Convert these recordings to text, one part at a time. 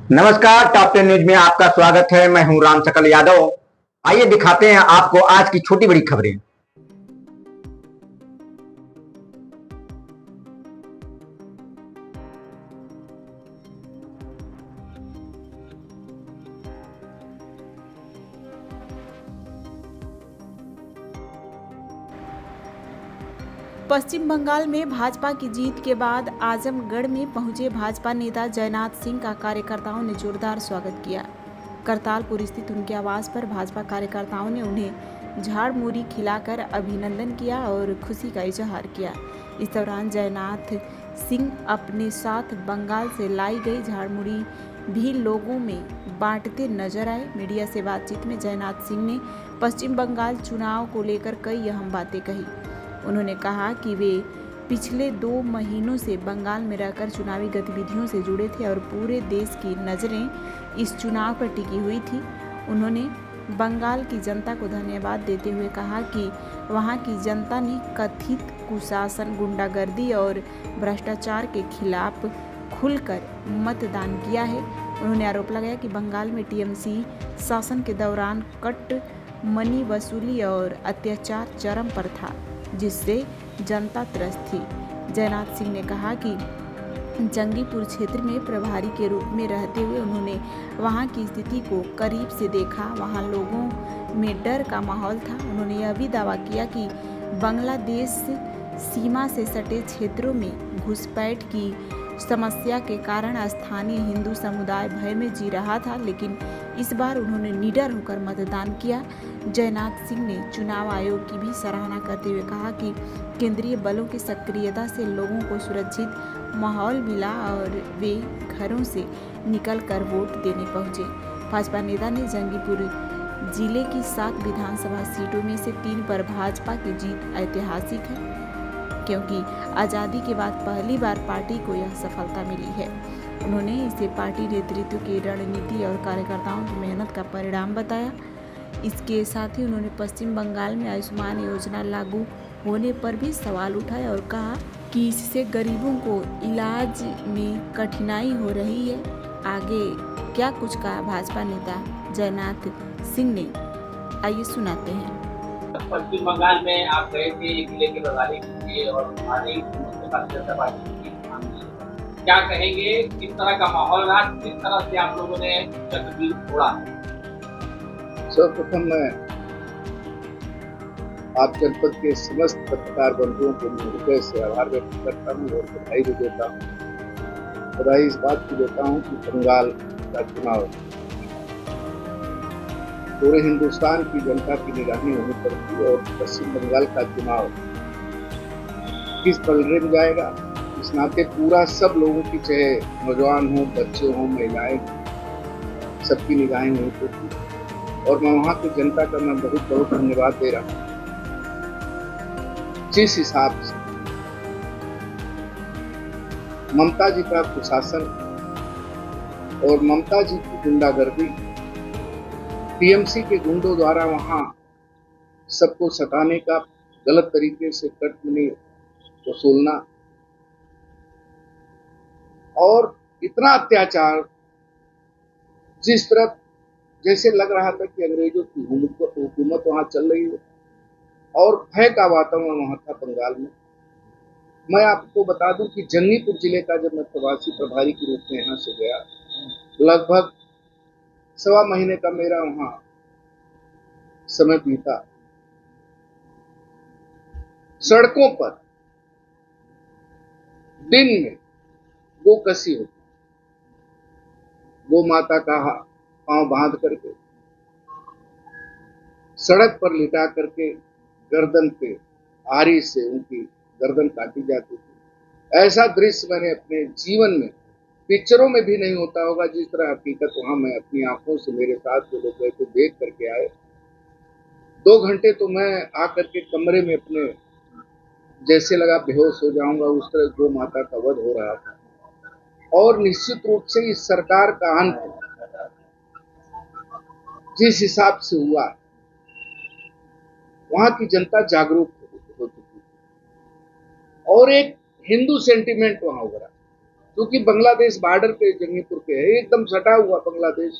नमस्कार, top 10 news में आपका स्वागत है। मैं हूं राम सकल यादव। आइए दिखाते हैं आपको आज की छोटी बड़ी खबरें। पश्चिम बंगाल में भाजपा की जीत के बाद आजमगढ़ में पहुंचे भाजपा नेता जयनाथ सिंह का कार्यकर्ताओं ने जोरदार स्वागत किया। करतारपुर स्थित उनके आवास पर भाजपा कार्यकर्ताओं ने उन्हें झाड़ मूरी खिलाकर अभिनंदन किया और खुशी का इजहार किया। इस दौरान जयनाथ सिंह अपने साथ बंगाल से लाई गई झाड़ मूरी भी लोगों में बांटते नजर आए। मीडिया से बातचीत में जयनाथ सिंह ने पश्चिम बंगाल चुनाव को लेकर कई अहम बातें कही। उन्होंने कहा कि वे पिछले 2 महीनों से बंगाल में रहकर चुनावी गतिविधियों से जुड़े थे और पूरे देश की नज़रें इस चुनाव पर टिकी हुई थी। उन्होंने बंगाल की जनता को धन्यवाद देते हुए कहा कि वहां की जनता ने कथित कुशासन, गुंडागर्दी और भ्रष्टाचार के खिलाफ खुलकर मतदान किया है। उन्होंने आरोप लगाया कि बंगाल में टीएमसी शासन के दौरान कट मनी वसूली और अत्याचार चरम पर था, जिससे जनता त्रस्त थी। जयनाथ सिंह ने कहा कि जंगीपुर क्षेत्र में प्रभारी के रूप में रहते हुए उन्होंने वहां की स्थिति को करीब से देखा। वहां लोगों में डर का माहौल था। उन्होंने यह भी दावा किया कि बांग्लादेश सीमा से सटे क्षेत्रों में घुसपैठ की समस्या के कारण स्थानीय हिंदू समुदाय भय में जी रहा था, लेकिन इस बार उन्होंने निडर होकर मतदान किया। जयनाथ सिंह ने चुनाव आयोग की भी सराहना करते हुए कहा कि केंद्रीय बलों की सक्रियता से लोगों को सुरक्षित माहौल मिला और वे घरों से निकलकर वोट देने पहुंचे। भाजपा नेता ने जंगीपुर जिले की 7 विधानसभा सीटों में से 3 पर भाजपा की जीत ऐतिहासिक है, क्योंकि आज़ादी के बाद पहली बार पार्टी को यह सफलता मिली है। उन्होंने इसे पार्टी नेतृत्व की रणनीति और कार्यकर्ताओं की मेहनत का परिणाम बताया। इसके साथ ही उन्होंने पश्चिम बंगाल में आयुष्मान योजना लागू होने पर भी सवाल उठाए और कहा कि इससे गरीबों को इलाज में कठिनाई हो रही है। आगे क्या कुछ कहा भाजपा नेता जयनाथ सिंह ने, आइए सुनाते हैं। पश्चिम बंगाल में आप गए थे जिले के प्रभारी थे और भारतीय जनता पार्टी की क्या कहेंगे, किस तरह का माहौल रहा, किस तरह से आप लोगों ने चक्रव्यूह तोड़ा? सर्वप्रथम मैं आप जनपद के समस्त पत्रकार बंधुओं को हृदय से आभार व्यक्त करता हूँ और बधाई भी देता हूँ। बधाई इस बात की देता हूँ कि बंगाल का चुनाव पूरे हिंदुस्तान की जनता की निगाहें वहीं पर थी और पश्चिम बंगाल का चुनाव किस पलड़े में जाएगा इस नाते पूरा सब लोगों की, चाहे नौजवान हो, बच्चे हो, महिलाएं, सबकी निगाहें वहीं पर थी और मैं वहां की जनता का मैं बहुत बहुत धन्यवाद दे रहा हूँ। जिस हिसाब से ममता जी का कुशासन और ममता जी की गुंडागर्दी, टीएमसी के गुंडों द्वारा वहां सबको सताने का, गलत तरीके से कट मनी वसूलना और इतना अत्याचार, जिस तरह जैसे लग रहा था कि अंग्रेजों की हुकूमत वहां चल रही है और भय का वातावरण वहां था बंगाल में। मैं आपको बता दूं कि जंगीपुर जिले का जब मैं प्रवासी प्रभारी के रूप में यहाँ से गया, लगभग 1.25 महीने का मेरा वहां समय बीता। सड़कों पर दिन में गो कसी होती, गो माता का पांव बांध करके सड़क पर लिटा करके गर्दन पे आरी से उनकी गर्दन काटी जाती थी। ऐसा दृश्य मैंने अपने जीवन में, पिक्चरों में भी नहीं होता होगा, जिस तरह हकीकत वहां मैं अपनी आंखों से, मेरे साथ जो लोग गए थे, देख करके आए। 2 घंटे तो मैं आकर के कमरे में अपने जैसे लगा बेहोश हो जाऊंगा, उस तरह गो माता का वध हो रहा था। और निश्चित रूप से इस सरकार का अंत जिस हिसाब से हुआ, वहां की जनता जागरूक हो चुकी और एक हिंदू सेंटिमेंट वहां उभरा। क्योंकि बांग्लादेश बॉर्डर पे जंगीपुर पे है, एकदम सटा हुआ बांग्लादेश,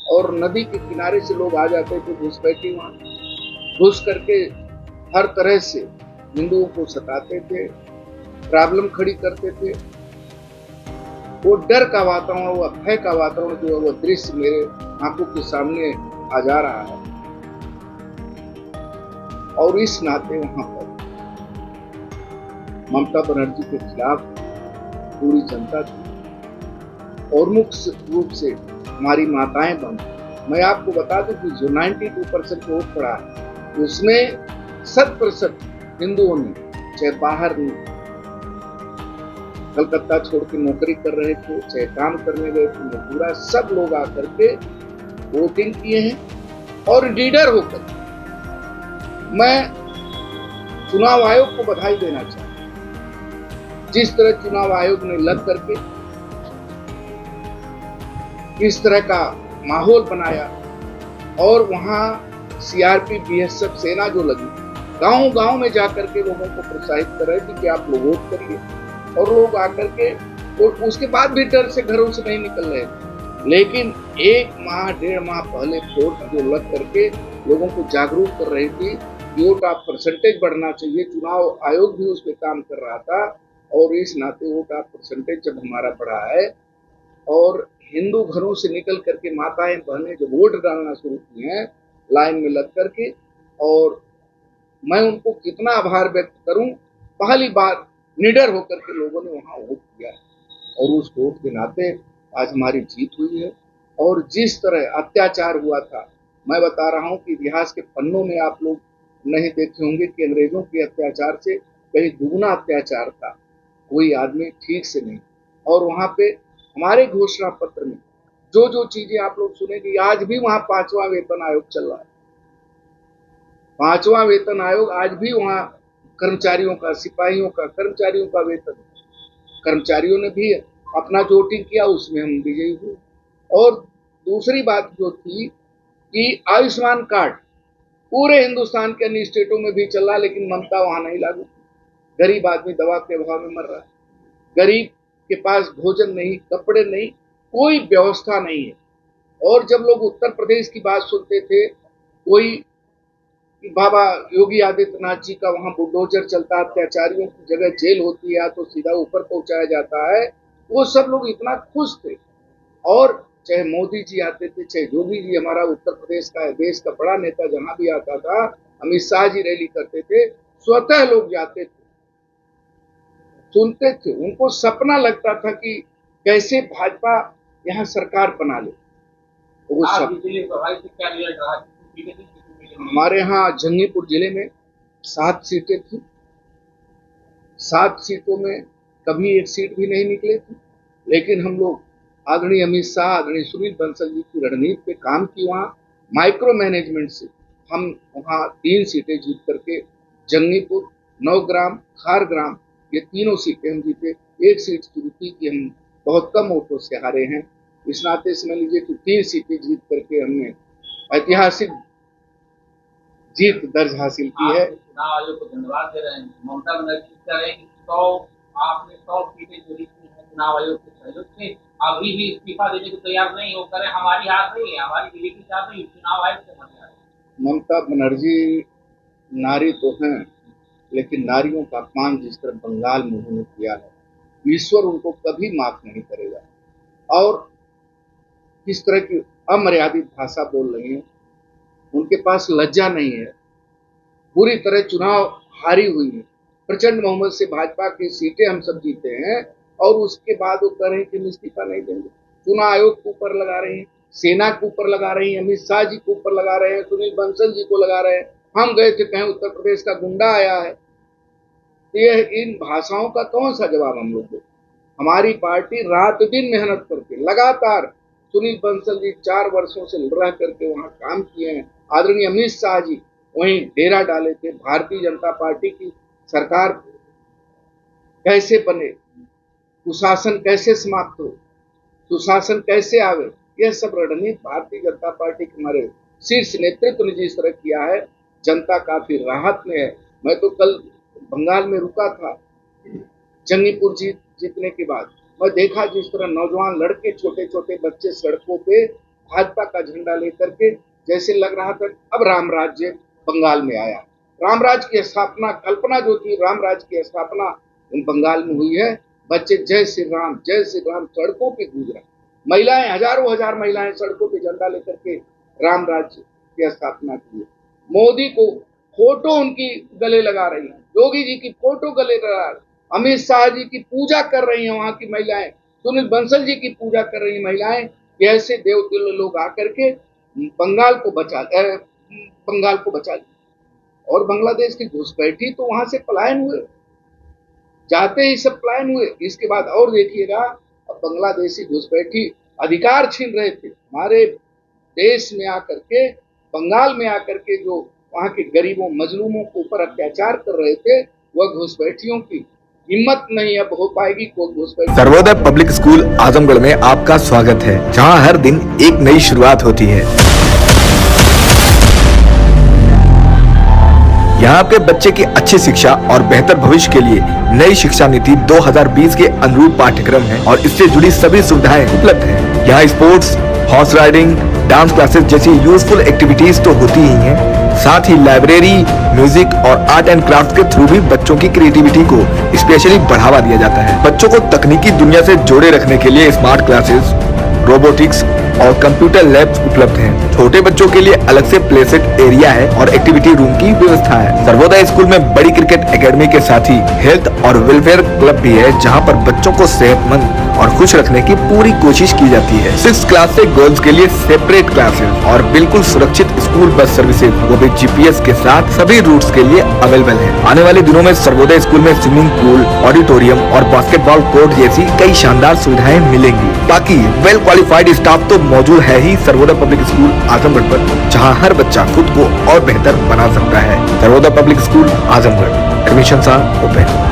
और नदी के किनारे से लोग आ जाते थे घुसपैठी, वहां घुस करके हर तरह से हिंदुओं को सताते थे, प्रॉब्लम खड़ी करते थे। वो डर का वातावरण, वो भय का वातावरण जो है, वो दृश्य मेरे आंखों के सामने आ जा रहा है। और इस नाते वहां पर ममता बनर्जी के खिलाफ पूरी जनता थी और मुख्य रूप से हमारी माताएं बन। मैं आपको बता दूं कि जो 92% वोट पड़ा है उसमें 100% हिंदुओं ने, चाहे बाहर कलकत्ता छोड़ के नौकरी कर रहे थे, चाहे काम करने गए थे मजदूरा, सब लोग आकर के वोटिंग किए हैं। और लीडर होकर मैं चुनाव आयोग को बधाई देना चाहता हूं। जिस तरह चुनाव आयोग ने लग करके इस तरह का माहौल बनाया, और वहां सीआरपी बीएसएफ सेना जो लगी, गांव-गांव में जाकर के लोगों को प्रोत्साहित कर रहे थे कि आप लोग वोट करिए, और लोग आकर के, और उसके बाद भी डर से घरों से नहीं निकल रहे थे। लेकिन 1 माह 1.5 माह पहले वोट जो लग करके लोगों को जागरूक कर रही थी, वोट आप परसेंटेज बढ़ना चाहिए, चुनाव आयोग भी उस पर काम कर रहा था। और इस नाते वोट आप परसेंटेज जब हमारा बढ़ा है, और हिंदू घरों से निकल करके माताएं बहनें जब वोट डालना शुरू की हैं लाइन में लग करके, और मैं उनको कितना आभार व्यक्त करूं। पहली बार निडर होकर के लोगों ने वहां वोट किया, और उस वोट के नाते आज हमारी जीत हुई है। और जिस तरह अत्याचार हुआ था, मैं बता रहा हूं कि इतिहास के पन्नों में आप लोग नहीं देखे होंगे कि अंग्रेजों के अत्याचार से कहीं दुगुना अत्याचार था, कोई आदमी ठीक से नहीं। और वहां पे हमारे घोषणा पत्र में जो जो चीजें आप लोग सुनेंगे, आज भी वहां 5वां वेतन आयोग चल रहा है। 5वां वेतन आयोग आज भी वहां कर्मचारियों का, सिपाहियों का, कर्मचारियों का वेतन, कर्मचारियों ने भी अपना जो वोटिंग किया उसमें हम विजयी हुए। और दूसरी बात जो थी कि आयुष्मान कार्ड पूरे हिंदुस्तान के अन्य स्टेटों में भी चल रहा, लेकिन ममता वहां नहीं लागू। गरीब आदमी दवा के अभाव में मर रहा है, गरीब के पास भोजन नहीं, कपड़े नहीं, कोई व्यवस्था नहीं है। और जब लोग उत्तर प्रदेश की बात सुनते थे, कोई बाबा योगी आदित्यनाथ जी का वहां बुलडोजर चलता, अत्याचारियों की जगह जेल होती है तो सीधा ऊपर पहुंचाया जाता है, वो सब लोग इतना खुश थे। और चाहे मोदी जी आते थे, चाहे योगी जी, हमारा उत्तर प्रदेश का देश का बड़ा नेता जहां भी आता था, अमित शाह जी रैली करते थे, स्वतः लोग जाते थे, सुनते थे। उनको सपना लगता था कि कैसे भाजपा यहाँ सरकार बना ले। वो हमारे यहाँ जंगीपुर जिले में 7 सीटें थी, 7 सीटों में कभी एक सीट भी नहीं निकले थे। लेकिन हम लोग आदरणीय अमित शाह, आदरणीय सुनील बंसल जी की रणनीति पे काम की, वहाँ माइक्रो मैनेजमेंट से हम वहाँ 3 सीटें जीत करके जंगीपुर, नौग्राम, खारग्राम, ये तीनों सीटें हम जीते। एक सीट चुनी कि हम बहुत कम वोटों से हारे हैं। इस नाते समझ लीजिए कि 3 सीटें जीत करके हमने ऐतिहासिक जीत दर्ज हासिल की है। चुनाव आयोग को धन्यवाद दे रहे हैं। ममता बनर्जी कह रहे हैं कि 100 सीटें जो जीती हैं चुनाव आयोग के सहयोग से, अभी भी इस्तीफा देने को तैयार नहीं हो, करे हमारी हार नहीं है, हमारी दिल्ली की हार नहीं, चुनाव आयोग से हमारी हार है। ममता बनर्जी नारी तो हैं, लेकिन नारियों का अपमान जिस तरह बंगाल में उन्होंने किया है, ईश्वर उनको कभी माफ नहीं करेगा। और किस तरह की अमर्यादित भाषा बोल रही है, उनके पास लज्जा नहीं है, पूरी तरह चुनाव हारी हुई है। प्रचंड बहुमत से भाजपा की सीटें हम सब जीते हैं, और उसके बाद वो कह रहे हैं कि हम इस्तीफा नहीं देंगे। चुनाव आयोग को ऊपर लगा रहे हैं, सेना को ऊपर लगा रही है, अमित शाह जी को ऊपर लगा रहे हैं, सुनील बंसल जी को लगा रहे हैं। हम गए थे कहीं उत्तर प्रदेश का गुंडा आया है, ये इन भाषाओं का कौन सा जवाब हम लोग दें? हमारी पार्टी रात दिन मेहनत करके लगातार, सुनील बंसल जी 4 वर्षों से रह करके वहां काम किए हैं। आदरणीय अमित शाह जी वहीं डेरा डाले थे। भारतीय जनता पार्टी की सरकार कैसे बने, कुशासन कैसे समाप्त हो, सुशासन कैसे आवे, यह सब रणनीति भारतीय जनता पार्टी के हमारे शीर्ष नेतृत्व ने जिस तरह किया है, जनता काफी राहत में है। मैं तो कल बंगाल में रुका था, जंगीपुर जीतने के बाद मैं देखा जिस तरह नौजवान लड़के, छोटे छोटे बच्चे सड़कों पे भाजपा का झंडा लेकर के, जैसे लग रहा था अब राम राज्य बंगाल में आया। राम राज्य की स्थापना, कल्पना जो थी राम राज्य की स्थापना बंगाल में हुई है। बच्चे जय श्री राम सड़कों पे गूंज रहे, महिलाएं हजारों हजार महिलाएं सड़कों पे झंडा लेकर के राम राज्य की स्थापना की है। मोदी को फोटो उनकी गले लगा रही है, योगी जी की फोटो गले लगा, अमित शाह जी की पूजा कर रही हैं वहां की महिलाएं, सुनील बंसल जी की पूजा कर रही हैं महिलाएं। ऐसे देवतुल्य लोग आकर के बंगाल को बचा लिया। और बांग्लादेश की घुसपैठी तो वहां से पलायन हुए, जाते ही सब पलायन हुए। इसके बाद और देखिएगा, अब बांग्लादेशी घुसपैठी अधिकार छीन रहे थे हमारे देश में आकर के, बंगाल में आकर के जो वहां के गरीबों मजलूमों के ऊपर अत्याचार कर रहे थे, वह घुसपैठियों की हिम्मत नहीं अब हो पाएगी को घुसपैठी। सर्वोदय पब्लिक स्कूल आजमगढ़ में आपका स्वागत है, जहां हर दिन एक नई शुरुआत होती है। यहाँ आपके बच्चे की अच्छी शिक्षा और बेहतर भविष्य के लिए नई शिक्षा नीति 2020 के अनुरूप पाठ्यक्रम है और इससे जुड़ी सभी सुविधाएं उपलब्ध हैं। यहाँ sports, horse riding, dance classes जैसी यूजफुल एक्टिविटीज तो होती ही हैं, साथ ही लाइब्रेरी, म्यूजिक और आर्ट एंड क्राफ्ट के थ्रू भी बच्चों की क्रिएटिविटी को स्पेशली बढ़ावा दिया जाता है। बच्चों को तकनीकी दुनिया से जोड़े रखने के लिए स्मार्ट क्लासेस, रोबोटिक्स और कंप्यूटर लैब्स उपलब्ध हैं। छोटे बच्चों के लिए अलग से प्ले सेट एरिया है और एक्टिविटी रूम की व्यवस्था है। सर्वोदय स्कूल में बड़ी क्रिकेट एकेडमी के साथ ही हेल्थ और वेलफेयर क्लब भी है, जहां पर बच्चों को सेहतमंद और खुश रखने की पूरी कोशिश की जाती है। 6th क्लास से गर्ल्स के लिए सेपरेट क्लासेस और बिल्कुल सुरक्षित स्कूल बस सर्विसेज, वो भी GPS के साथ सभी रूट्स के लिए अवेलेबल है। आने वाले दिनों में सर्वोदय स्कूल में स्विमिंग पूल, ऑडिटोरियम और बास्केटबॉल कोर्ट जैसी कई शानदार सुविधाएं मिलेंगी। बाकी वेल क्वालिफाइड स्टाफ तो मौजूद है ही सर्वोदय पब्लिक स्कूल आजमगढ़ पर, जहां हर बच्चा खुद को और बेहतर बना सकता है। Sarvodaya public school Azamgarh, admission are open.